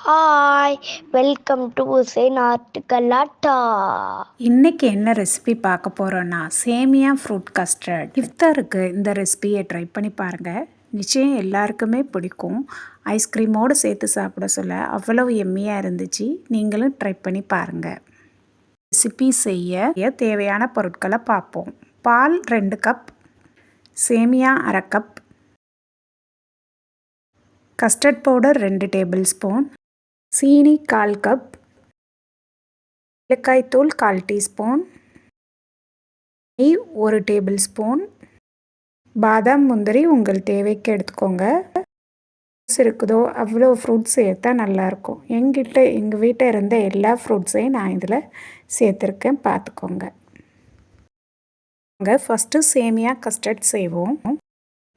Hi, welcome to நாட்டுக்கல்லாட்டா. இன்றைக்கி என்ன recipe பார்க்க போகிறோன்னா சேமியா ஃப்ரூட் கஸ்டர்ட். இஃப்தாருக்கு இந்த ரெசிபியை ட்ரை பண்ணி பாருங்கள். நிச்சயம் எல்லாருக்குமே பிடிக்கும். ஐஸ்கிரீமோடு சேர்த்து சாப்பிட சொல்ல அவ்வளவு எம்மியாக இருந்துச்சு. நீங்களும் ட்ரை பண்ணி பாருங்கள். ரெசிபி செய்ய தேவையான பொருட்களை பார்ப்போம். பால் 2 கப், சேமியா 1/2 cup, custard powder 2 table spoon, சீனி 1/4 கப், ஏலக்காய் தூள் 1/4 டீஸ்பூன், நெய் 1 டேபிள் ஸ்பூன், பாதாம் முந்திரி உங்கள் தேவைக்கு எடுத்துக்கோங்க. ஃப்ரூட்ஸ் இருக்குதோ அவ்வளோ ஃப்ரூட்ஸ் சேர்த்தா நல்லாயிருக்கும். எங்கள் வீட்டில் இருந்த எல்லா ஃப்ரூட்ஸையும் நான் இதில் சேர்த்துருக்கேன், பார்த்துக்கோங்க. ஃபஸ்ட்டு சேமியா கஸ்டர்ட் செய்வோம்.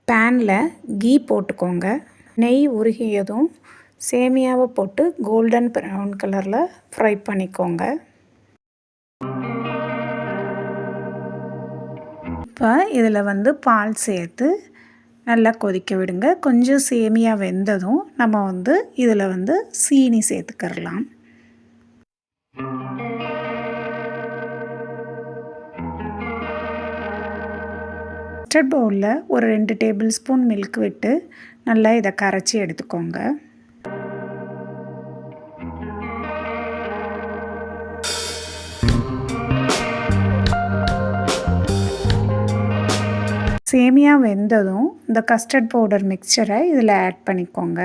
பேனில் கீ போட்டுக்கோங்க. நெய் உருகியதும் சேமியாவை போட்டு கோல்டன் ப்ரௌன் கலரில் ஃப்ரை பண்ணிக்கோங்க. இப்போ இதில் பால் சேர்த்து நல்லா கொதிக்க விடுங்க. கொஞ்சம் சேமியா வெந்ததும் நம்ம இதில் சீனி சேர்த்துக்கிறலாம். கஸ்டர்ட் பவுலில் ஒரு 2 டேபிள் ஸ்பூன் மில்க் விட்டு நல்லா இதை கரைச்சி எடுத்துக்கோங்க. சேமியா வெந்ததும் இந்த கஸ்டர்ட் பவுடர் மிக்சரை இதில் ஆட் பண்ணிக்கோங்க.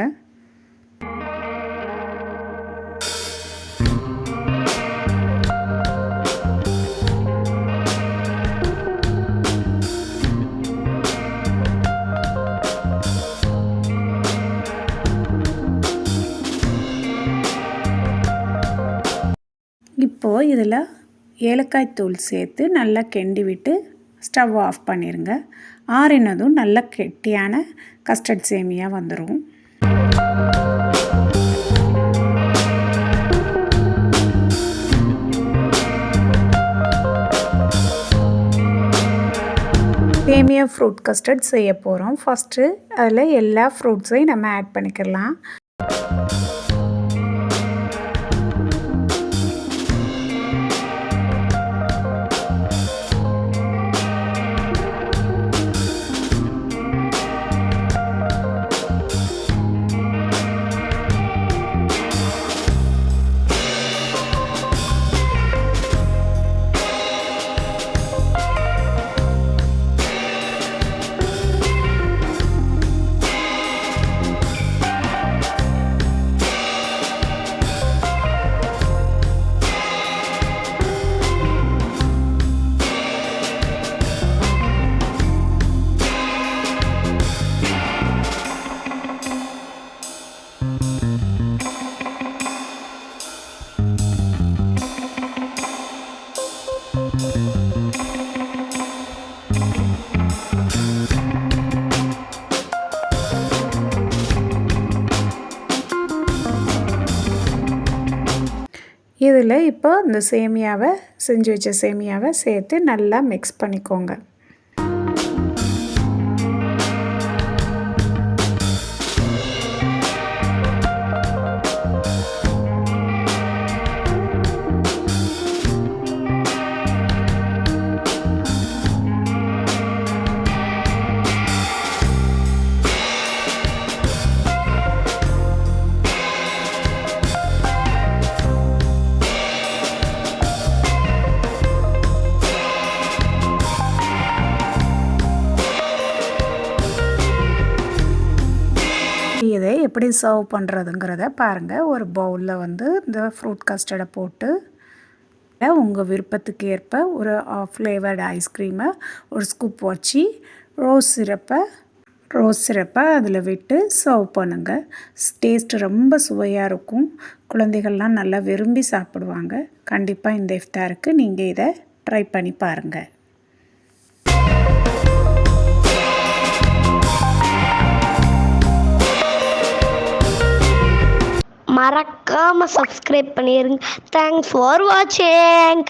இப்போது இதில் ஏலக்காய் தூள் சேர்த்து நல்லா கிண்டி விட்டு ஸ்டவ் ஆஃப் பண்ணிடுங்க. ஆறினதும் நல்ல கெட்டியான கஸ்டர்ட் சேமியா வந்துடும். சேமியா ஃப்ரூட் கஸ்டர்ட் செய்ய போகிறோம். ஃபஸ்ட்டு அதில் எல்லா ஃப்ரூட்ஸையும் நம்ம ஆட் பண்ணிக்கலாம். இதில் இப்போ இந்த சேமியாவை செஞ்சு வச்ச சேமியாவை சேர்த்து நல்லா மிக்ஸ் பண்ணிக்கோங்க. இதை எப்படி சர்வ் பண்ணுறதுங்கிறத பாருங்கள். ஒரு பவுலில் இந்த ஃப்ரூட் கஸ்டர்டை போட்டு உங்கள் விருப்பத்துக்கு ஏற்ப ஒரு ஃப்ளேவர்டு ஐஸ்கிரீமை ஒரு ஸ்கூப் வச்சு ரோஸ் சிரப்பை அதில் விட்டு சர்வ் பண்ணுங்கள். டேஸ்ட் ரொம்ப சுவையாக இருக்கும். குழந்தைகள்லாம் நல்லா விரும்பி சாப்பிடுவாங்க. கண்டிப்பாக இந்த இஃப்தாருக்கு நீங்கள் இதை ட்ரை பண்ணி பாருங்கள். மறக்காம சப்ஸ்கிரைப் பண்ணிருங்க. தேங்க்ஸ் ஃபார் வாட்சிங்.